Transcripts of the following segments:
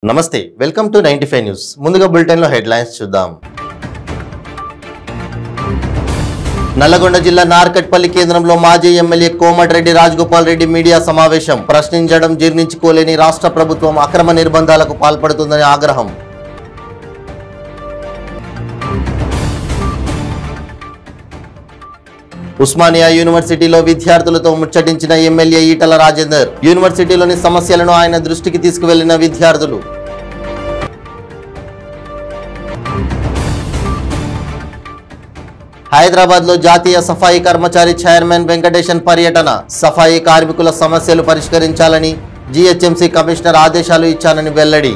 నమస్తే welcome to 95 news ముందుగా bulletin లో హెడ్లైన్స్ చూద్దాం నల్లగొండ జిల్లా నార్కట్పల్లి కేంద్రంలో మాజీ ఎమ్మెల్యే కోమటిరెడ్డి రాజగోపాల్ రెడ్డి మీడియా సమావేశం ప్రశ్నించడం జీర్ణించుకోలేని రాష్ట్ర ప్రభుత్వం అక్రమ నిర్బంధాలకు పాల్పడుతుందని ఆగ్రహం ఉస్మానియా యూనివర్సిటీలో విద్యార్థులతో ముచ్చటించిన ఎమ్మెల్యే ఈటల రాజేందర్ యూనివర్సిటీలోని సమస్యలను ఆయన దృష్టికి తీసుకువెళ్లిన విద్యార్థులు హైదరాబాద్ లో జాతీయ సఫాయి కర్మచారి చైర్మన్ వెంకటేశన్ పర్యటన సఫాయి కార్మికుల సమస్యలు పరిష్కరించాలని జీహెచ్ఎంసీ కమిషనర్ ఆదేశాలు ఇచ్చానని వెల్లడి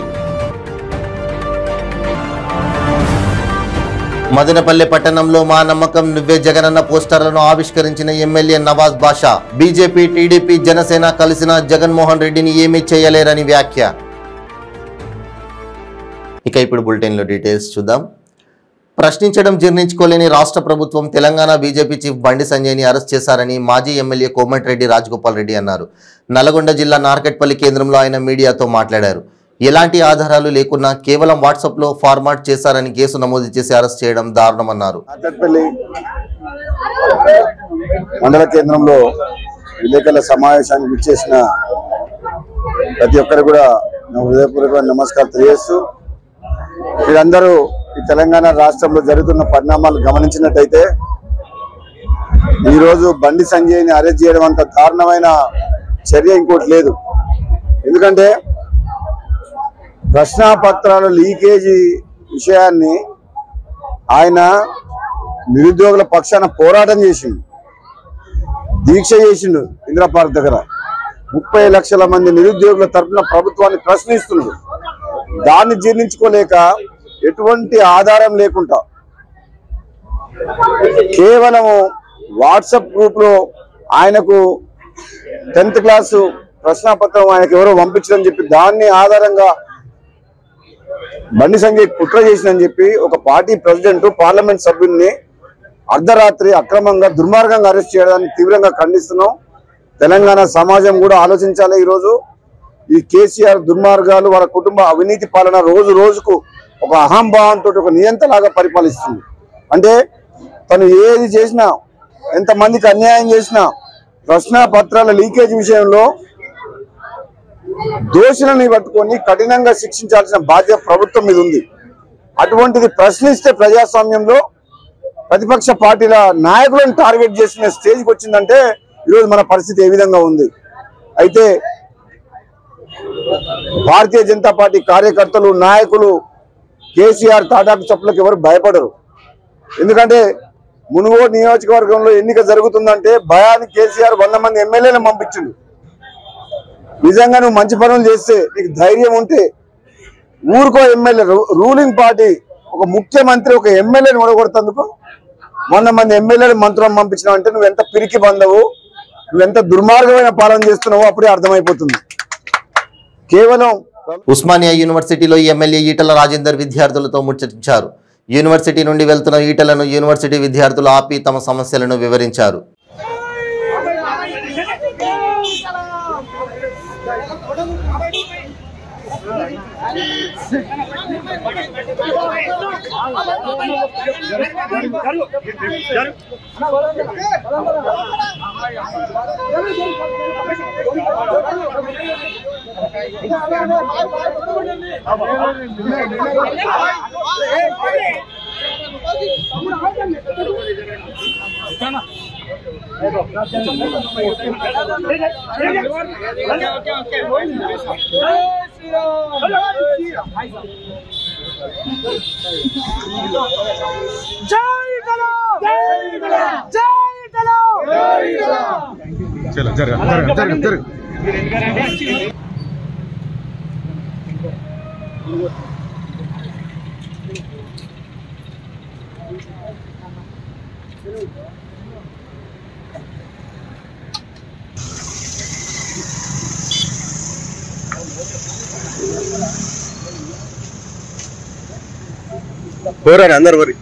మదనపల్లె పట్టణంలో మా నమ్మకం నువ్వే జగనన్న పోస్టర్లను ఆవిష్కరించిన ఎమ్మెల్యే నవాజ్ బాషా బీజేపీ టీడీపీ జనసేన కలిసిన జగన్మోహన్ రెడ్డిని ఏమీ చేయలేరని వ్యాఖ్య ఇక ఇప్పుడు బులెటిన్ లో డీటెయిల్స్ చూద్దాం ప్రశ్నించడం జీర్ణించుకోలేని రాష్ట్ర ప్రభుత్వం తెలంగాణ బీజేపీ చీఫ్ బండి సంజయ్ని అరెస్ట్ చేశారని మాజీ ఎమ్మెల్యే కోమటిరెడ్డి రాజగోపాల్ రెడ్డి అన్నారు నల్లగొండ జిల్లా నార్కట్పల్లి కేంద్రంలో ఆయన మీడియాతో మాట్లాడారు ఎలాంటి ఆధారాలు లేకున్నా కేవలం వాట్సాప్ లో ఫార్మాట్ చేశారని కేసు నమోదు చేసి అరెస్ట్ చేయడం దారుణమన్నారు నార్కట్పల్లి మండల కేంద్రంలో విలేకరుల సమావేశానికి విచ్చేసిన ప్రతి ఒక్కరు కూడా హృదయపూర్వక నమస్కారం తెలియజేస్తూ వీరందరూ ఈ తెలంగాణ రాష్ట్రంలో జరుగుతున్న పరిణామాలు గమనించినట్టయితే ఈరోజు బండి సంజయ్ని అరెస్ట్ చేయడం అంత దారుణమైన చర్య ఇంకోటి లేదు. ఎందుకంటే ప్రశ్నాపత్రాల లీకేజీ విషయాన్ని ఆయన నిరుద్యోగుల పక్షాన పోరాటం చేసిండు, దీక్ష చేసిండు. ఇందిరా పార్క్ దగ్గర 30 లక్షల మంది నిరుద్యోగుల తరఫున ప్రభుత్వాన్ని ప్రశ్నిస్తున్నాడు. దాన్ని జీర్ణించుకోలేక ఎటువంటి ఆధారం లేకుండా కేవలం వాట్సాప్ గ్రూప్ లో ఆయనకు 10th క్లాసు ప్రశ్నాపత్రం ఆయనకు ఎవరో పంపించడం చెప్పి దాన్ని ఆధారంగా బండి సంజయ్ కుట్ర చేసిందని చెప్పి ఒక పార్టీ ప్రెసిడెంట్ పార్లమెంట్ సభ్యుల్ని అర్ధరాత్రి అక్రమంగా దుర్మార్గంగా అరెస్ట్ చేయడాన్ని తీవ్రంగా ఖండిస్తున్నాం. తెలంగాణ సమాజం కూడా ఆలోచించాలి. ఈరోజు ఈ కేసీఆర్ దుర్మార్గాలు వాళ్ళ కుటుంబ అవినీతి పాలన రోజు రోజుకు ఒక అహంభావంతో ఒక నియంతలాగా పరిపాలిస్తుంది. అంటే తను ఏది చేసినా ఎంతమందికి అన్యాయం చేసినా ప్రశ్నాపత్రాల లీకేజ్ విషయంలో దోషులని పట్టుకొని కఠినంగా శిక్షించాల్సిన బాధ్యత ప్రభుత్వం మీద ఉంది. అటువంటిది ప్రశ్నిస్తే ప్రజాస్వామ్యంలో ప్రతిపక్ష పార్టీల నాయకులను టార్గెట్ చేసిన స్టేజ్కి వచ్చిందంటే ఈరోజు మన పరిస్థితి ఏ విధంగా ఉంది. అయితే భారతీయ జనతా పార్టీ కార్యకర్తలు నాయకులు కేసీఆర్ తాటాకు చెప్పులకు ఎవరు భయపడరు. ఎందుకంటే మునుగోడు నియోజకవర్గంలో ఎన్నిక జరుగుతుందంటే భయానికి కేసీఆర్ 100 మంది ఎమ్మెల్యేలను పంపించిండు. నిజంగా నువ్వు మంచి పనులు చేస్తే నీకు ధైర్యం ఉంటే ఊరికో ఎమ్మెల్యే రూలింగ్ పార్టీ ఒక ముఖ్యమంత్రి ఒక ఎమ్మెల్యేని ఓడగొడుతందుకు 100 మంది ఎమ్మెల్యేలు మంత్రులను పంపించినావు అంటే నువ్వు ఎంత పిరికి బందవు, నువ్వెంత దుర్మార్గమైన పాలన చేస్తున్నావో అప్పుడే అర్థమైపోతుంది. కేవలం ఉస్మానియా యూనివర్సిటీలో ఎమ్మెల్యే ఈటల రాజేందర్ విద్యార్థులతో ముచ్చటించారు యూనివర్సిటీ నుండి వెళ్తున్న ఈటలను యూనివర్సిటీ విద్యార్థులు ఆపి తమ సమస్యలను వివరించారు అందరు మరి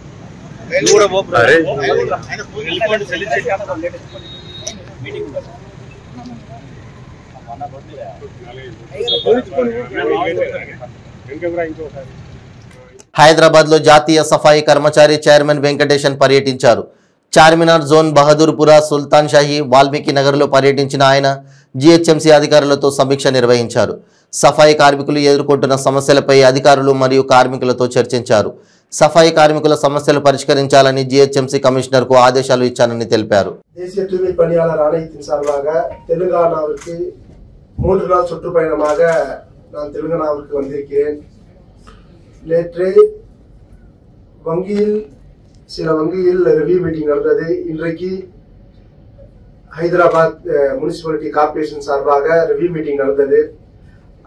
హైదరాబాద్లో జాతీయ సఫాయి కర్మచారి చైర్మన్ వెంకటేశన్ పర్యటించారు. చార్మినార్ జోన్, బహదూర్పుర, సుల్తాన్ షాహీ, వాల్మీకి నగర్లో పర్యటించిన ఆయన జీహెచ్ఎంసీ అధికారులతో సమీక్ష నిర్వహించారు. సఫాయి కార్మికులు ఎదుర్కొంటున్న సమస్యలపై అధికారులు మరియు కార్మికులతో చర్చించారు. సఫాయి కార్మికుల సమస్యలు పరిష్కరించాలని జీహెచ్ఎంసీ కమిషనర్కు ఆదేశాలు ఇచ్చానని తెలిపారు. தேசிய தூய்மை பணியாளர் ஆணையத்தின் சார்பாக தெலுங்கானாவிற்கு 3 நாள் சுற்றுப்பயணமாக நான் தெலுங்கானாவிற்கு வந்திருக்கிறேன். நேற்று சில வங்கியில் ரிவ்யூ மீட்டிங் நடந்தது. இன்றைக்கு ஹைதராபாத் முனிசிபாலிட்டி கார்பரேஷன் சார்பாக ரிவ்யூ மீட்டிங் நடந்தது.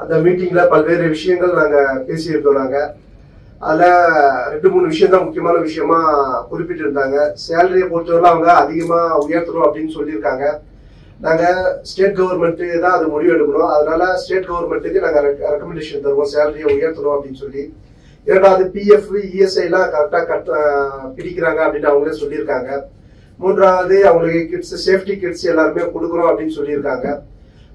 அந்த மீட்டிங்ல பல்வேறு விஷயங்கள் நாங்க பேசியிருந்தோம். அதில் 2-3 விஷயம் தான் முக்கியமான விஷயமா குறிப்பிட்டிருந்தாங்க. சேலரியை பொறுத்தவரை அவங்க அதிகமா உயர்த்தணும் அப்படின்னு சொல்லியிருக்காங்க. நாங்க ஸ்டேட் கவர்மெண்ட் தான் அது முடிவு எடுக்கணும். அதனால ஸ்டேட் கவர்மெண்ட்டுக்கு நாங்க ரெக்கமெண்டேஷன் தருவோம் சேலரியை உயர்த்தணும் அப்படின்னு சொல்லி. இரண்டாவது பிஎஃப், இஎஸ்ஐ எல்லாம் கரெக்டா பிடிக்கிறாங்க அப்படின்னு அவங்களே சொல்லியிருக்காங்க. மூன்றாவது அவங்களுக்கு கிட்ஸ், சேஃப்டி கிட்ஸ் எல்லாருமே கொடுக்குறோம் அப்படின்னு சொல்லியிருக்காங்க.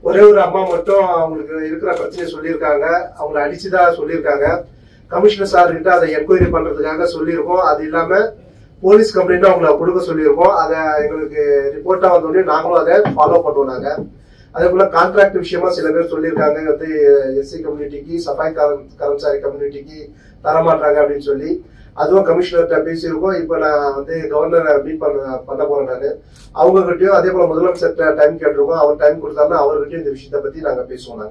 ஒரே ஒரு அம்மா மட்டும் அவங்களுக்கு இருக்கிற பிரச்சனையை சொல்லியிருக்காங்க. அவங்களை அடிச்சுதான் சொல்லியிருக்காங்க. கமிஷனர் சார் கிட்ட அதை என்கொயரி பண்றதுக்காக சொல்லியிருக்கோம். அது இல்லாம போலீஸ் கம்ப்ளைண்ட் அவங்களை கொடுக்க சொல்லியிருக்கோம். அதை எங்களுக்கு ரிப்போர்ட்டா வந்தோடனே நாங்களும் அதை ஃபாலோ பண்ணுவோம். அதே போல கான்ட்ராக்ட் விஷயமா சில பேர் சொல்லியிருக்காங்க, வந்து எஸ்சி கம்யூனிட்டிக்கு, சஃபாய் கர்மச்சாரி கம்யூனிட்டிக்கு தரமாட்டாங்க அப்படின்னு சொல்லி. அதுவும் கமிஷனர்கிட்ட பேசியிருக்கோம். இப்ப நான் வந்து கவர்னரை மீட் பண்ண போறேன். நான் அவங்க கிட்டயும் அதே போல முதலமைச்சர்கிட்ட டைம் கேட்டிருக்கோம். அவர் டைம் கொடுத்தாருன்னா அவர்கிட்டயும் இந்த விஷயத்த பத்தி நாங்க பேசுவோம்.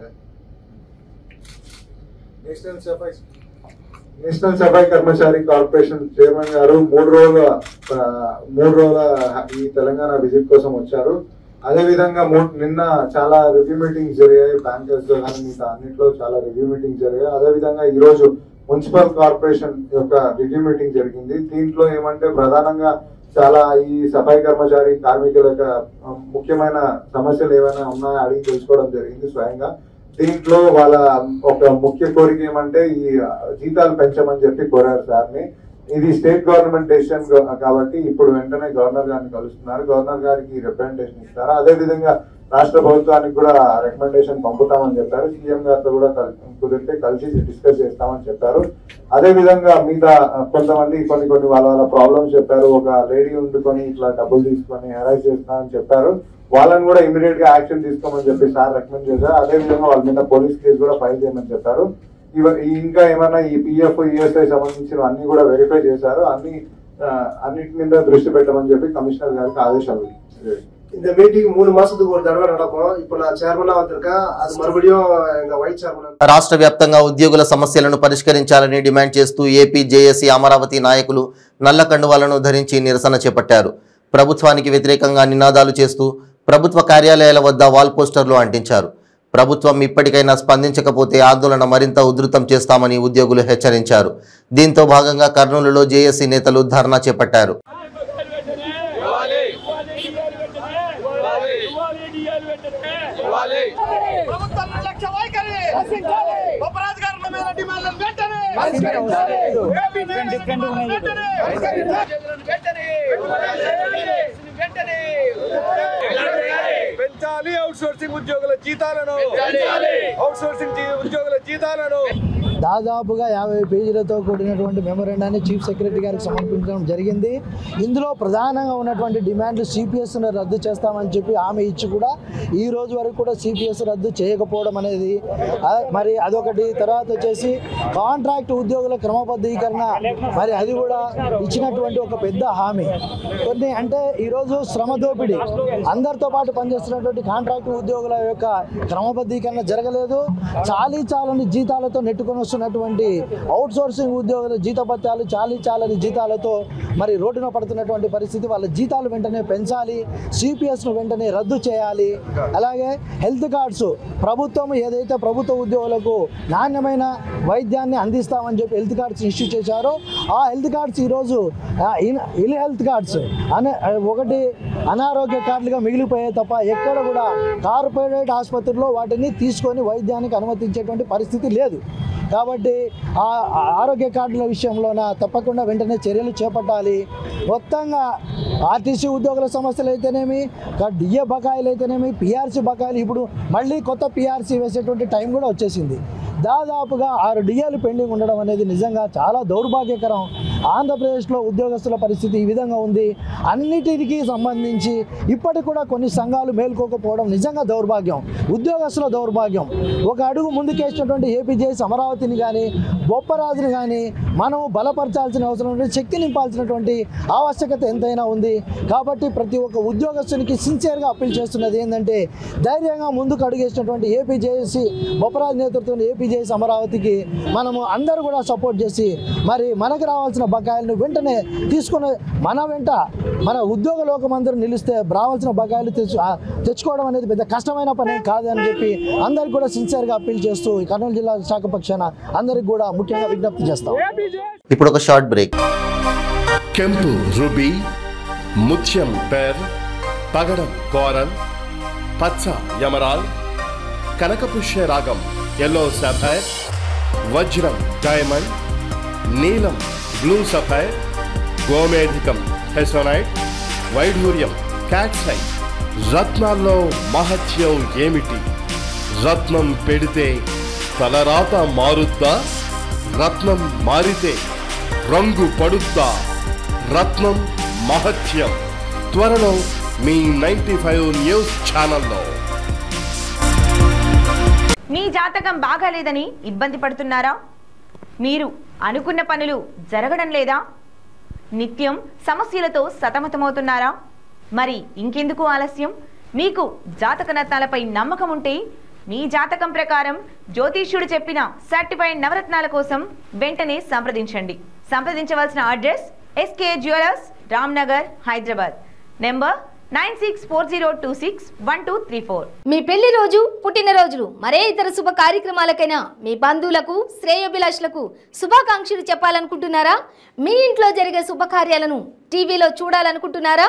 నేషనల్ సఫాయి కర్మచారి కార్పొరేషన్ చైర్మన్ గారు 3 రోజుల ఈ తెలంగాణ విజిట్ కోసం వచ్చారు. అదే విధంగా నిన్న చాలా రివ్యూ మీటింగ్స్ జరిగాయి. బ్యాంకర్స్ లో కానీ మిగతా అన్నింటిలో చాలా రివ్యూ మీటింగ్స్ జరిగాయి. అదే విధంగా ఈ రోజు మున్సిపల్ కార్పొరేషన్ యొక్క రివ్యూ మీటింగ్ జరిగింది. దీంట్లో ఏమంటే ప్రధానంగా చాలా ఈ సఫాయి కర్మచారి కార్మికుల యొక్క ముఖ్యమైన సమస్యలు ఏమైనా ఉన్నాయో అడిగి తెలుసుకోవడం జరిగింది స్వయంగా. దీంట్లో వాళ్ళ ఒక ముఖ్య కోరిక ఏమంటే ఈ జీతాలు పెంచమని చెప్పి కోరారు సార్ని. ఇది స్టేట్ గవర్నమెంట్ డెసిషన్ కాబట్టి ఇప్పుడు వెంటనే గవర్నర్ గారిని కలుస్తున్నారు. గవర్నర్ గారికి రిప్రజెంటేషన్ ఇస్తారు. అదే విధంగా రాష్ట్ర ప్రభుత్వానికి కూడా రికమెండేషన్ పంపుతామని చెప్పారు. సీఎం గారితో కూడా కుదిరితే కలిసి డిస్కస్ చేస్తామని చెప్పారు. అదే విధంగా మిగతా కొంతమంది కొన్ని వాళ్ళ ప్రాబ్లమ్స్ చెప్పారు. ఒక లేడీ ఉండుకొని ఇట్లా డబ్బులు తీసుకొని హెరాస్ చేస్తామని చెప్పారు. వాళ్ళని కూడా ఇమీడియట్ గా యాక్షన్ తీసుకోమని చెప్పి సార్ రికమెండ్ చేశారు. అదే విధంగా వాళ్ళ మీద పోలీస్ కేసు కూడా ఫైల్ చేయమని చెప్పారు. ఇంకా ఏమైనా ఈ పిఎఫ్, ఈఎస్ఐ సంబంధించిన అన్ని కూడా వెరిఫై చేశారు. అన్నిటి మీద దృష్టి పెట్టమని చెప్పి కమిషనర్ గారికి ఆదేశాలు. இந்த மீட்டிங் 3 மாசத்துக்கு ஒரு தடவை நடக்கும். இப்போ நான் சேர்மனா வந்திருக்கேன். அது மறுபடியும் எங்க వైస్ చైర్మన్. రాష్ట్ర వ్యాప్తంగా ఉద్యోగుల సమస్యలను పరిష్కరించాలని డిమాండ్ చేస్తూ ఏపీ జేఏసీ అమరావతి నాయకులు నల్ల కండువాలను ధరించి నిరసన చేపట్టారు. ప్రభుత్వానికి వ్యతిరేకంగా నినాదాలు చేస్తూ ప్రభుత్వ కార్యాలయాల వద్ద వాల్ పోస్టర్లు అంటించారు. ప్రభుత్వం ఇప్పటికైనా స్పందించకపోతే ఆందోళన మరింత ఉధృతం చేస్తామని ఉద్యోగులు హెచ్చరించారు. దీంతో భాగంగా కర్నూలులో జేఏసీ నేతలు ధర్నా చేపట్టారు. పెంచాలి అవుట్సోర్సింగ్ ఉద్యోగుల జీతాలను, అవుట్సోర్సింగ్ ఉద్యోగుల జీతాలను. దాదాపుగా 50 పేజీలతో కూడినటువంటి మెమోరాండాన్ని చీఫ్ సెక్రటరీ గారికి సమర్పించడం జరిగింది. ఇందులో ప్రధానంగా ఉన్నటువంటి డిమాండ్లు సిపిఎస్ను రద్దు చేస్తామని చెప్పి హామీ ఇచ్చి కూడా ఈ రోజు వరకు కూడా సిపిఎస్ రద్దు చేయకపోవడం అనేది మరి అదొకటి. తర్వాత వచ్చేసి కాంట్రాక్ట్ ఉద్యోగుల క్రమబద్ధీకరణ, మరి అది కూడా ఇచ్చినటువంటి ఒక పెద్ద హామీ. కొన్ని అంటే ఈరోజు శ్రమ దోపిడీ, అందరితో పాటు పనిచేస్తున్నటువంటి కాంట్రాక్ట్ ఉద్యోగుల యొక్క క్రమబద్ధీకరణ జరగలేదు. చాలని జీతాలతో నెట్టుకొని వస్తున్నటువంటి అవుట్ సోర్సింగ్ ఉద్యోగుల జీతభత్యాలు చాలని జీతాలతో మరి రోడ్డున పడుతున్నటువంటి పరిస్థితి. వాళ్ళ జీతాలు వెంటనే పెంచాలి, సిపిఎస్ను వెంటనే రద్దు చేయాలి. అలాగే హెల్త్ కార్డ్స్, ప్రభుత్వం ఏదైతే ప్రభుత్వ ఉద్యోగులకు నాణ్యమైన వైద్యాన్ని అందిస్తామని చెప్పి హెల్త్ కార్డ్స్ ఇష్యూ చేశారో ఆ హెల్త్ కార్డ్స్ ఈరోజు ఇల్ హెల్త్ కార్డ్స్ ఒకటి అనారోగ్య కార్డులుగా మిగిలిపోయాయి తప్ప ఎక్కడ కూడా కార్పొరేట్ ఆసుపత్రుల్లో వాటిని తీసుకొని వైద్యానికి అనుమతించేటువంటి పరిస్థితి లేదు. కాబట్టి ఆ ఆరోగ్య కార్డుల విషయంలోన తప్పకుండా వెంటనే చర్యలు చేపట్టాలి. మొత్తంగా ఆర్టీసీ ఉద్యోగుల సమస్యలు అయితేనేమి, డిఏ బకాయిలు అయితేనేమి, పిఆర్సీ బకాయిలు, ఇప్పుడు మళ్ళీ కొత్త పిఆర్సీ వేసేటువంటి టైం కూడా వచ్చేసింది. దాదాపుగా 6 డిఏలు పెండింగ్ ఉండడం అనేది నిజంగా చాలా దౌర్భాగ్యకరం. ఆంధ్రప్రదేశ్లో ఉద్యోగస్తుల పరిస్థితి ఈ విధంగా ఉంది. అన్నిటికీ సంబంధించి ఇప్పటికి కూడా కొన్ని సంఘాలు మేల్కోకపోవడం నిజంగా దౌర్భాగ్యం, ఉద్యోగస్తుల దౌర్భాగ్యం. ఒక అడుగు ముందుకేసినటువంటి ఏపీజేఎస్ అమరావతిని కానీ బొప్పరాజుని కానీ మనం బలపరచాల్సిన అవసరం ఉంది, శక్తి నింపాల్సినటువంటి ఆవశ్యకత ఎంతైనా ఉంది. కాబట్టి ప్రతి ఒక్క ఉద్యోగస్తునికి సిన్సియర్గా అప్పీల్ చేస్తున్నది ఏంటంటే ధైర్యంగా ముందుకు అడుగేసినటువంటి ఏపీజేఎస్ బొప్పరాజు నేతృత్వంలో ఏపీజేఎస్ అమరావతికి మనము అందరూ కూడా సపోర్ట్ చేసి మరి మనకు రావాల్సిన బకాయిలను వెంటనే తీసుకుని మన ఉద్యోగ లోకమందరూ నిలిస్తే రావాల్సిన బకాయిలు తెచ్చుకోవడం అనేది పెద్ద కష్టమైన పని కాదు అని చెప్పి అందరికి కూడా సిన్సియర్గా అప్పీల్ చేస్తూ ఈ కర్నూలు జిల్లా శాఖ పక్షాన అందరికి కూడా ముఖ్యంగా విజ్ఞప్తి చేస్తాం. ఇప్పుడు ఒక షార్ట్ బ్రేక్. ಕೆಂಪು ರುಬಿ, ಮುತ್ಯಂ peer, ಪಗಡಂ coral, ಪಚ್ಚ ಯಮರಾಲ್, ಕನಕಪುಷ್ಯ ragam yellow sapphire, వజ్రం డైమండ్, నీలం బ్లూ సఫైర్, గోమేధికం హెసోనైట్, వైఢూర్యం క్యాట్సైట్. రత్నాల్లో మహత్యం ఏమిటి? రత్నం పెడితే తలరాత మారుద్దా? రత్నం మారితే రంగు పడుద్దా? రత్నం మహత్యం త్వరలో మీ 95 న్యూస్ ఛానల్లో. మీ జాతకం బాగాలేదని ఇబ్బంది పడుతున్నారా? మీరు అనుకున్న పనులు జరగడం లేదా? నిత్యం సమస్యలతో సతమతమవుతున్నారా? మరి ఇంకెందుకు ఆలస్యం? మీకు జాతక రత్నాలపై నమ్మకం ఉంటే మీ జాతకం ప్రకారం జ్యోతిష్యుడు చెప్పిన సర్టిఫైడ్ నవరత్నాల కోసం వెంటనే సంప్రదించవలసిన address SK jewellers, Ramnagar, Hyderabad. Number 9640261234. మీ పెళ్లి రోజు, పుట్టినరోజులు, మరే ఇతర శుభ కార్యక్రమాలకైనా మీ బంధువులకు, శ్రేయోభిలాషులకు శుభాకాంక్షలు చెప్పాలనుకుంటున్నారా? మీ ఇంట్లో జరిగే శుభకార్యాలను టీవీలో చూడాలనుకుంటున్నారా?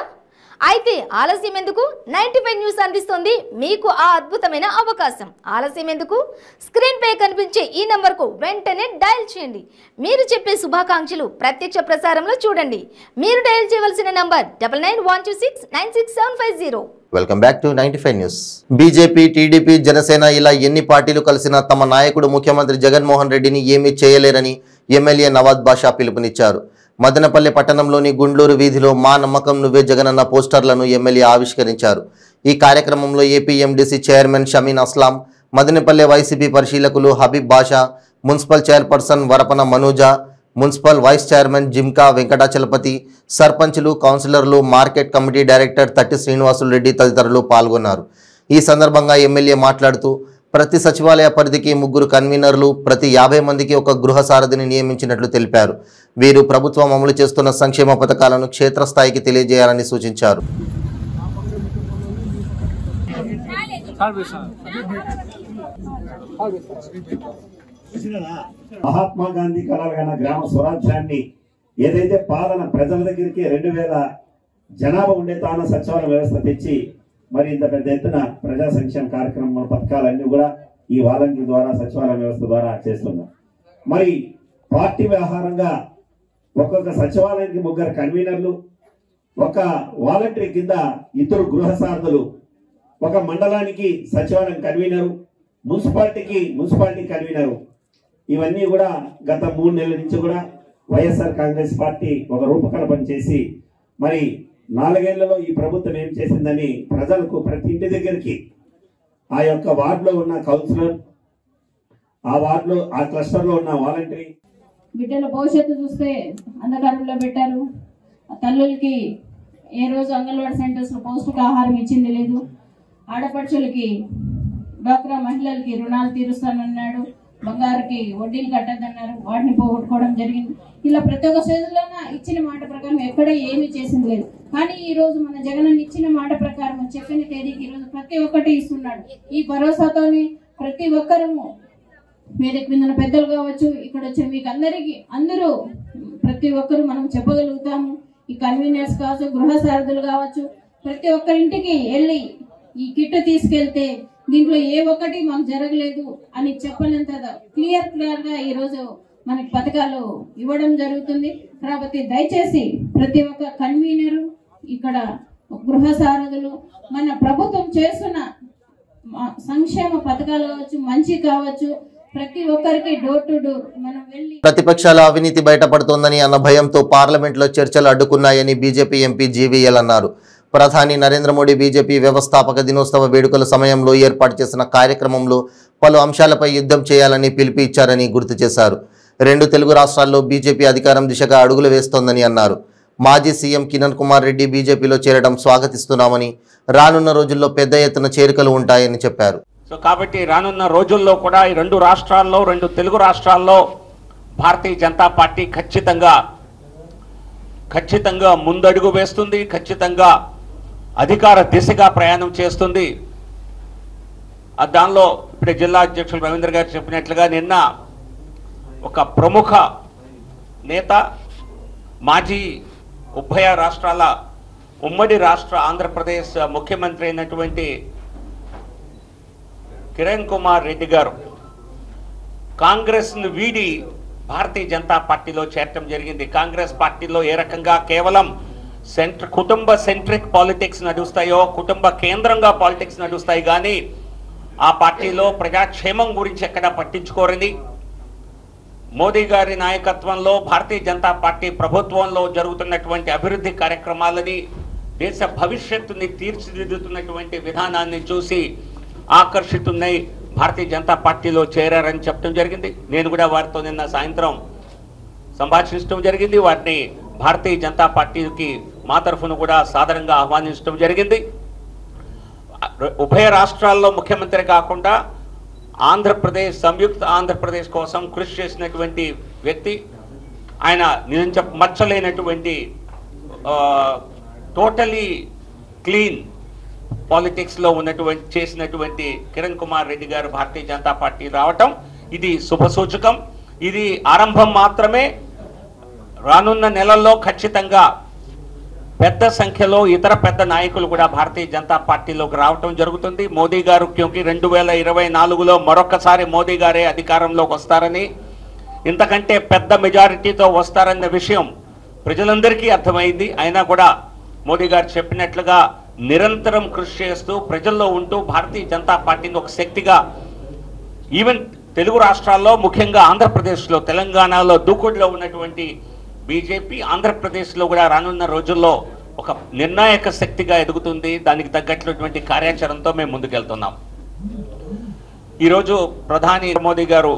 అయితే ఆలస్యం ఎందుకు? 95 న్యూస్ అందిస్తుంది మీకు ఆ అద్భుతమైన అవకాశం. ఆలస్యం ఎందుకు? స్క్రీన్ పై కనిపించే ఈ నంబర్కు వెంటనే డయల్ చేయండి. మీరు చెప్పే శుభాకాంక్షలు ప్రత్యక్ష ప్రసారంలో చూడండి. మీరు డయల్ చేయవలసిన number 9912696750. Welcome back to 95 news. BJP, TDP, Janasena ఇలా ఎన్ని పార్టీలు కలిసినా తమ నాయకుడు ముఖ్యమంత్రి జగన్మోహన్ రెడ్డిని ఏమీ చేయలేరని ఎమ్మెల్యే నవాజ్ బాషా పిలుపునిచ్చారు. మదనపల్లె పట్టణంలోని గుండ్లూరు వీధిలో మా నమ్మకం నువ్వే జగనన్న పోస్టర్లను ఎమ్మెల్యే ఆవిష్కరించారు. ఈ కార్యక్రమంలో APMDC chairman Shameem Aslam, Madanapalle YCP పరిశీలకులు Habib Basha, municipal chairperson Varapana Manuja, municipal vice chairman Jimka Venkatachalapathi, సర్పంచులు, కౌన్సిలర్లు, మార్కెట్ కమిటీ డైరెక్టర్ తట్టి శ్రీనివాసులు రెడ్డి తదితరులు పాల్గొన్నారు. ఈ సందర్భంగా ఎమ్మెల్యే మాట్లాడుతూ ప్రతి సచివాలయ పరిధికి 3 కన్వీనర్లు, ప్రతి 50 మందికి ఒక గృహ సారథిని నియమించినట్లు తెలిపారు. వీరు ప్రభుత్వం అమలు చేస్తున్న సంక్షేమ పథకాలను క్షేత్రస్థాయికి తెలియజేయాలని సూచించారు. మహాత్మా గాంధీ కలలుగన్న గ్రామ స్వరాజ్యాన్ని ఏదైతే పాలన ప్రజల దగ్గరికి 2000 జనాభా ఉండే తాను సచివాలయ వ్యవస్థ తెచ్చి మరి ఇంత పెద్ద ఎత్తున ప్రజా సంక్షేమ కార్యక్రమాల పథకాలన్నీ కూడా ఈ వాలంటీర్ ద్వారా సచివాలయ వ్యవస్థ ద్వారా చేస్తున్నాం. మరి పార్టీ వ్యవహారంగా ఒక్కొక్క సచివాలయానికి 3 కన్వీనర్లు, ఒక వాలంటీర్ కింద 2 గృహ సారథులు, ఒక మండలానికి సచివాలయం కన్వీనరు, మున్సిపాలిటీ కన్వీనరు. ఇవన్నీ కూడా గత 3 నెలల నుంచి కూడా వైఎస్ఆర్ కాంగ్రెస్ పార్టీ ఒక రూపకల్పన చేసి మరి 4 ఏళ్లలో ఈ ప్రభుత్వం ఏం చేసిందని ప్రజలకు ప్రతి ఇంటి దగ్గరికి ఆ యొక్క వార్డులో ఉన్న కౌన్సిలర్, ఆ వార్డులో ఆ క్లస్టర్లో ఉన్న వాలంటరీ బిడ్డల భవిష్యత్తు చూస్తే అంధకారంలో పెట్టారు. తల్లులకి ఏ రోజు అంగన్వాడీ సెంటర్స్ లో పౌష్టికాహారం ఇచ్చింది లేదు. ఆడపడుచులకి, డ్వాక్రా మహిళలకి రుణాలు తీరుస్తానన్నాడు. బంగారుకి వడ్డీలు కట్టద్దన్నారు, వాటిని పోగొట్టుకోవడం జరిగింది. ఇలా ప్రతి ఒక్క స్టేజ్లోన ఇచ్చిన మాట ప్రకారం ఎక్కడ ఏమీ చేసింది లేదు. కానీ ఈ రోజు మన జగన్ ఇచ్చిన మాట ప్రకారం చెప్పిన తేదీకి ఈ రోజు ప్రతి ఒక్కటి ఇస్తున్నాడు. ఈ భరోసాతోని ప్రతి ఒక్కరము వేదిక మీద పెద్దలు కావచ్చు, ఇక్కడ వచ్చిన మీకు అందరూ ప్రతి ఒక్కరు మనం చెప్పగలుగుతాము. ఈ కన్వీనర్స్ కావచ్చు, గృహ సారథులు కావచ్చు, ప్రతి ఒక్కరింటికి వెళ్ళి ఈ కిట్ తీసుకెళ్తే దీంట్లో ఏ ఒక్కటి మాకు జరగలేదు అని చెప్పలేంత క్లియర్ గా ఈ రోజు మనకి పథకాలు ఇవ్వడం జరుగుతుంది. కాబట్టి దయచేసి ప్రతి ఒక్క కన్వీనరు, ఇక్కడ గృహ సారథులు మన ప్రభుత్వం చేస్తున్న సంక్షేమ పథకాలు కావచ్చు, మంచి కావచ్చు, ప్రతి ఒక్కరికి డోర్ టు డోర్ మనం వెళ్ళి ప్రతిపక్షాల అవినీతి బయటపడుతోందని అన్న భయంతో పార్లమెంట్లో చర్చలు అడ్డుకున్నాయని బీజేపీ ఎంపీ జీవీఎల్ అన్నారు. ప్రధాని నరేంద్ర మోడీ బీజేపీ వ్యవస్థాపక దినోత్సవ వేడుకల సమయంలో ఏర్పాటు చేసిన కార్యక్రమంలో పలు అంశాలపై యుద్ధం చేయాలని పిలుపు ఇచ్చారని గుర్తు చేశారు. 2 తెలుగు రాష్ట్రాల్లో బీజేపీ అధికారం దిశగా అడుగులు వేస్తోందని అన్నారు. మాజీ సీఎం కిరణ్ కుమార్ రెడ్డి బీజేపీలో చేరడం స్వాగతిస్తున్నామని, రానున్న రోజుల్లో పెద్ద ఎత్తున చేరికలు ఉంటాయని చెప్పారు. సో కాబట్టి రానున్న రోజుల్లో కూడా ఈ 2 రాష్ట్రాల్లో 2 తెలుగు రాష్ట్రాల్లో భారతీయ జనతా పార్టీ ఖచ్చితంగా ముందడుగు వేస్తుంది, ఖచ్చితంగా అధికార దిశగా ప్రయాణం చేస్తుంది. దానిలో ఇప్పుడే జిల్లా అధ్యక్షులు రవీంద్ర గారు చెప్పినట్లుగా నిన్న ఒక ప్రముఖ నేత, మాజీ ఉభయ రాష్ట్రాల ఉమ్మడి రాష్ట్ర ఆంధ్రప్రదేశ్ ముఖ్యమంత్రి అయినటువంటి కిరణ్ కుమార్ రెడ్డి గారు కాంగ్రెస్ను వీడి భారతీయ జనతా పార్టీలో చేరటం జరిగింది. కాంగ్రెస్ పార్టీలో ఏ రకంగా కేవలం కుటుంబ సెంట్రిక్ పాలిటిక్స్ నడుస్తాయో, కుటుంబ కేంద్రంగా పాలిటిక్స్ నడుస్తాయి, కానీ ఆ పార్టీలో ప్రజాక్షేమం గురించి ఎక్కడా పట్టించుకోరని, మోదీ గారి నాయకత్వంలో భారతీయ జనతా పార్టీ ప్రభుత్వంలో జరుగుతున్నటువంటి అభివృద్ధి కార్యక్రమాలని, దేశ భవిష్యత్తుని తీర్చిదిద్దుతున్నటువంటి విధానాన్ని చూసి ఆకర్షితున్నై భారతీయ జనతా పార్టీలో చేరారని చెప్పడం జరిగింది. నేను కూడా వారితో నిన్న సాయంత్రం సంభాషించడం జరిగింది. వారిని భారతీయ జనతా పార్టీకి మా తరఫున కూడా సాదరంగా ఆహ్వానించడం జరిగింది. ఉభయ రాష్ట్రాల్లో ముఖ్యమంత్రి కాకుండా ఆంధ్రప్రదేశ్, సంయుక్త ఆంధ్రప్రదేశ్ కోసం కృషి చేసినటువంటి వ్యక్తి ఆయన. నిజం మచ్చలేనటువంటి టోటలీ క్లీన్ పాలిటిక్స్లో చేసినటువంటి కిరణ్ కుమార్ రెడ్డి గారు భారతీయ జనతా పార్టీ రావటం ఇది శుభసూచకం. ఇది ఆరంభం మాత్రమే. రానున్న నెలల్లో ఖచ్చితంగా పెద్ద సంఖ్యలో ఇతర పెద్ద నాయకులు కూడా భారతీయ జనతా పార్టీలోకి రావటం జరుగుతుంది. మోదీ గారు క్యూంకి 2024లో మరొకసారి మోదీ గారే అధికారంలోకి వస్తారని, ఇంతకంటే పెద్ద మెజారిటీతో వస్తారన్న విషయం ప్రజలందరికీ అర్థమైంది. అయినా కూడా మోదీ గారు చెప్పినట్లుగా నిరంతరం కృషి చేస్తూ ప్రజల్లో ఉంటూ భారతీయ జనతా పార్టీని ఒక శక్తిగా ఈవెన్ తెలుగు రాష్ట్రాల్లో, ముఖ్యంగా ఆంధ్రప్రదేశ్లో, తెలంగాణలో దూకుడులో ఉన్నటువంటి బీజేపీ ఆంధ్రప్రదేశ్లో కూడా రానున్న రోజుల్లో ఒక నిర్ణాయక శక్తిగా ఎదుగుతుంది. దానికి తగ్గట్లటువంటి కార్యాచరణతో మేము ముందుకెళ్తున్నాం. ఈరోజు ప్రధాని మోదీ గారు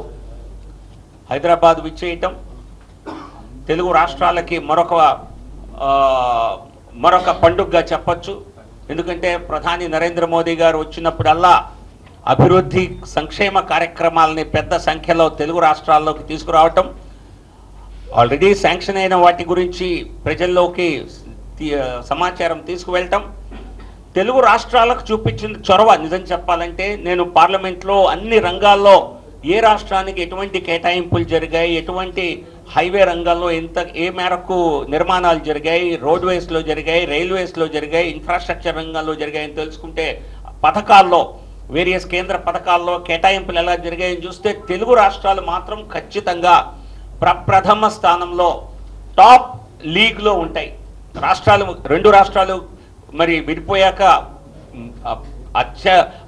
హైదరాబాద్ విచ్చేయటం తెలుగు రాష్ట్రాలకి మరొక పండుగగా చెప్పచ్చు. ఎందుకంటే ప్రధాని నరేంద్ర మోదీ గారు వచ్చినప్పుడల్లా అభివృద్ధి సంక్షేమ కార్యక్రమాలని పెద్ద సంఖ్యలో తెలుగు రాష్ట్రాల్లోకి తీసుకురావటం, ఆల్రెడీ శాంక్షన్ అయిన వాటి గురించి ప్రజల్లోకి సమాచారం తీసుకువెళ్ళటం, తెలుగు రాష్ట్రాలకు చూపించిన చొరవ. నిజం చెప్పాలంటే నేను పార్లమెంట్లో అన్ని రంగాల్లో ఏ రాష్ట్రానికి ఎటువంటి కేటాయింపులు జరిగాయి, ఎటువంటి హైవే రంగాల్లో ఏ మేరకు నిర్మాణాలు జరిగాయి, రోడ్వేస్లో జరిగాయి, రైల్వేస్లో జరిగాయి, ఇన్ఫ్రాస్ట్రక్చర్ రంగంలో జరిగాయని తెలుసుకుంటే, పథకాల్లో వేరియస్ కేంద్ర పథకాల్లో కేటాయింపులు ఎలా జరిగాయని చూస్తే తెలుగు రాష్ట్రాలు మాత్రం ఖచ్చితంగా ప్రప్రథమ స్థానంలో టాప్ లీగ్లో ఉంటాయి. రెండు రాష్ట్రాలు మరి విడిపోయాక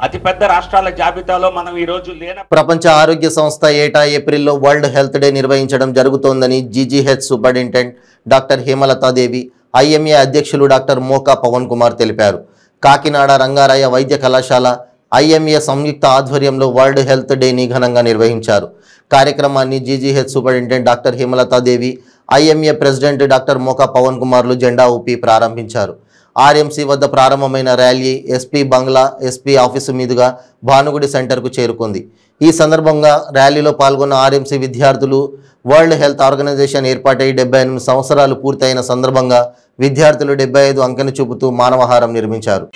అతిపెద్ద రాష్ట్రాల జాబితాలో మనం ఈ రోజు ప్రపంచ ఆరోగ్య సంస్థ ఏటా ఏప్రిల్లో వరల్డ్ హెల్త్ డే నిర్వహించడం జరుగుతోందని GGH superintendent doctor Hemalathadevi, IMA అధ్యక్షులు డాక్టర్ మోకా పవన్ కుమార్ తెలిపారు. కాకినాడ రంగారాయ వైద్య కళాశాల, ఐఎంఏ సంయుక్త ఆధ్వర్యంలో వరల్డ్ హెల్త్ డేని ఘనంగా నిర్వహించారు. కార్యక్రమాన్ని GGH superintendent doctor Hemalathadevi, IMA president doctor Moka Pavan కుమార్లు జెండా ఊపి ప్రారంభించారు. ఆర్ఎంసీ వద్ద ప్రారంభమైన rally SP bungalow, SP office మీదుగా భానుగుడి సెంటర్కు చేరుకుంది. ఈ సందర్భంగా ర్యాలీలో పాల్గొన్న ఆర్ఎంసీ విద్యార్థులు వరల్డ్ హెల్త్ ఆర్గనైజేషన్ ఏర్పాటై 78 సంవత్సరాలు పూర్తయిన సందర్భంగా విద్యార్థులు 75 అంకెను చూపుతూ మానవహారం నిర్మించారు.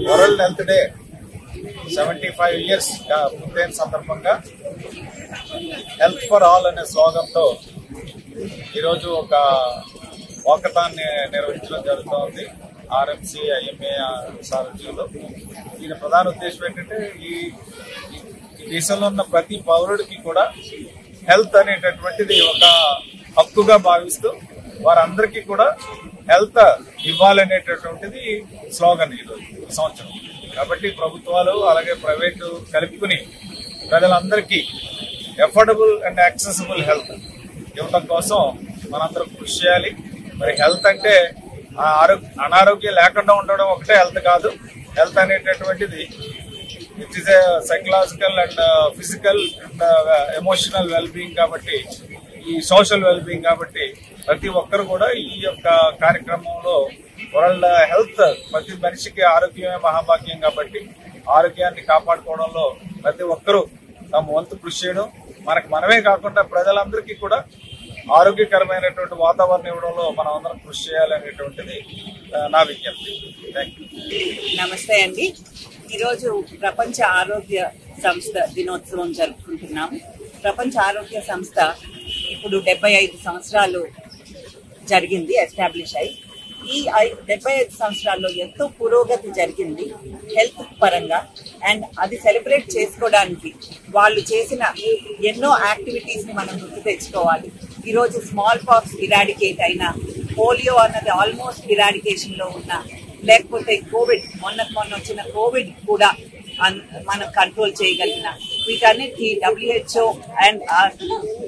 వరల్డ్ హెల్త్ డే 75 ఇయర్స్ పూర్తయిన సందర్భంగా హెల్త్ ఫర్ ఆల్ అనే స్లోగన్తో ఈరోజు ఒక వాకథాన్ని నిర్వహించడం జరుగుతోంది ఆర్ఎంసీ ఐఎంఏ సారథ్యంలో. దీని ప్రధాన ఉద్దేశం ఏంటంటే ఈ దేశంలో ఉన్న ప్రతి పౌరుడికి కూడా హెల్త్ అనేటటువంటిది ఒక హక్కుగా భావిస్తూ వారందరికీ కూడా హెల్త్ ఇవ్వాలనేటటువంటిది స్లోగన్ ఈ సంవత్సరం. కాబట్టి ప్రభుత్వాలు అలాగే ప్రైవేటు కలుపుకుని ప్రజలందరికీ ఎఫోర్డబుల్ అండ్ యాక్సెసిబుల్ హెల్త్ ఇవ్వడం కోసం మనందరం కృషి చేయాలి. మరి హెల్త్ అంటే అనారోగ్యం లేకుండా ఉండడం ఒకటే హెల్త్ కాదు. హెల్త్ అనేటటువంటిది it is a psychological and physical and emotional wellbeing కాబట్టి, ఈ సోషల్ వెల్బీయింగ్ కాబట్టి ప్రతి ఒక్కరు కూడా ఈ యొక్క కార్యక్రమంలో వరల్డ్ హెల్త్, ప్రతి మనిషికి ఆరోగ్యమే మహాభాగ్యం కాబట్టి ఆరోగ్యాన్ని కాపాడుకోవడంలో ప్రతి ఒక్కరూ తమ వంతు కృషి చేయడం, మనమే కాకుండా ప్రజలందరికీ కూడా ఆరోగ్యకరమైనటువంటి వాతావరణం ఇవ్వడంలో మనం అందరం కృషి చేయాలనేటువంటిది నా విజ్ఞప్తి. Thank you. నమస్తే అండి. ఈరోజు ప్రపంచ ఆరోగ్య సంస్థ దినోత్సవం జరుపుకుంటున్నాం. ప్రపంచ ఆరోగ్య సంస్థ ఇప్పుడు 75 సంవత్సరాలు జరిగింది ఎస్టాబ్లిష్ అయి. ఈ 75 సంవత్సరాల్లో ఎంతో పురోగతి జరిగింది హెల్త్ పరంగా. అండ్ అది సెలబ్రేట్ చేసుకోవడానికి వాళ్ళు చేసిన ఎన్నో యాక్టివిటీస్ ని మనం గుర్తు తెచ్చుకోవాలి. ఈరోజు స్మాల్ పాక్స్ ఇరాడికేట్ అయినా, పోలియో అన్నది ఆల్మోస్ట్ ఇరాడికేషన్ లో ఉన్న, లేకపోతే కోవిడ్ మొన్న వచ్చిన కోవిడ్ కూడా మనం కంట్రోల్ చేయగలిగిన, వీటన్నిటికీ WHO అండ్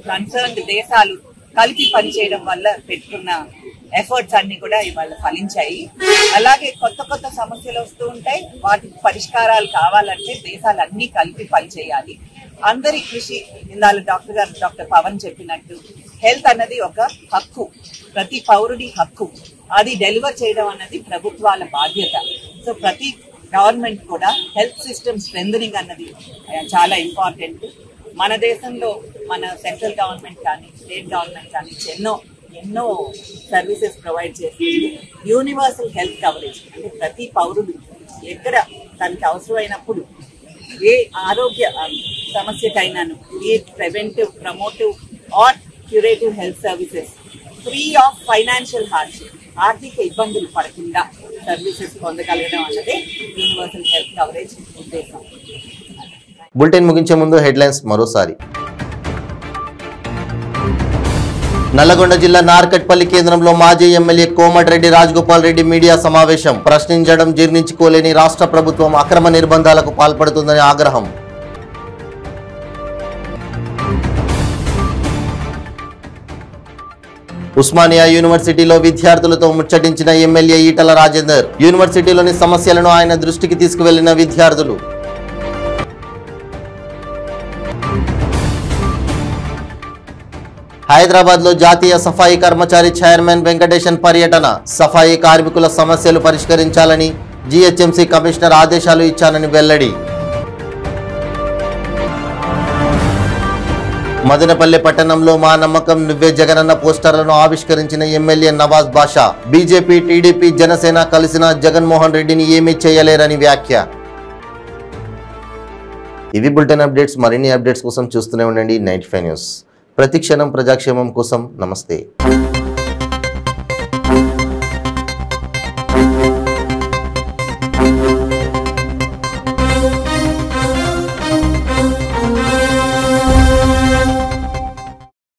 కన్సర్న్డ్ దేశాలు కలిపి పనిచేయడం వల్ల పెట్టుకున్న ఎఫర్ట్స్ అన్ని కూడా ఇవాళ ఫలించాయి. అలాగే కొత్త కొత్త సమస్యలు వస్తూ ఉంటాయి, వాటికి పరిష్కారాలు కావాలంటే దేశాలన్నీ కలిపి పనిచేయాలి. అందరి కృషి. ఇందాల డాక్టర్ పవన్ చెప్పినట్టు హెల్త్ అన్నది ఒక హక్కు, ప్రతి పౌరుడి హక్కు. అది డెలివర్ చేయడం అన్నది ప్రభుత్వాల బాధ్యత. సో ప్రతి గవర్నమెంట్ కూడా హెల్త్ సిస్టమ్ స్ట్రెంథనింగ్ అన్నది చాలా ఇంపార్టెంట్. మన దేశంలో మన సెంట్రల్ గవర్నమెంట్ కానీ స్టేట్ గవర్నమెంట్ కానీ ఎన్నో సర్వీసెస్ ప్రొవైడ్ చేస్తుంది. యూనివర్సల్ హెల్త్ కవరేజ్ అంటే ప్రతి పౌరుడు ఎక్కడ తనకి అవసరమైనప్పుడు ఏ ఆరోగ్య సమస్యకైనాను, ఏ preventive, promotive or curative health services free of financial hardship, ఆర్థిక ఇబ్బందులు పడకుండా సర్వీసెస్ పొందగలగడం అన్నదే యూనివర్సల్ హెల్త్ కవరేజ్ ఉద్దేశం. బులెటిన్ ముగించే ముందు హెడ్లైన్స్ మరోసారి. నల్లగొండ జిల్లా నార్కట్పల్లి కేంద్రంలో మాజీ ఎమ్మెల్యే కోమటిరెడ్డి రాజగోపాల్ రెడ్డి మీడియా సమావేశం. ప్రశ్నించడం జీర్ణించుకోలేని రాష్ట్ర ప్రభుత్వం అక్రమ నిర్బంధాలకు పాల్పడుతుందని ఆగ్రహం. ఉస్మానియా యూనివర్సిటీలో విద్యార్థులతో ముచ్చటించిన ఎమ్మెల్యే ఈటల రాజేందర్. యూనివర్సిటీలోని సమస్యలను ఆయన దృష్టికి తీసుకువెళ్లిన విద్యార్థులు. హైదరాబాద్ లో జాతీయ సఫాయి కర్మచారి చైర్మన్ వెంకటేశన్ పర్యటన. సఫాయి కార్మికుల సమస్యలు పరిష్కరించాలని జీహెచ్ఎంసీ కమిషనర్ ఆదేశాలు ఇచ్చానని వెల్లడి. మదనపల్లె పట్టణంలో మా నమ్మకం నువ్వే జగనన్న పోస్టర్లను ఆవిష్కరించిన ఎమ్మెల్యే నవాజ్ బాషా. బీజేపీ, టీడీపీ, జనసేన కలిసిన జగన్మోహన్ రెడ్డిని ఏమీ చేయలేరని వ్యాఖ్య. ఇవి బులెటిన్ అప్డేట్స్. మరిన్ని అప్డేట్స్ కోసం చూస్తూనే ఉండండి 95 న్యూస్. ప్రతిక్షణం ప్రజాక్షేమం కోసం. నమస్తే.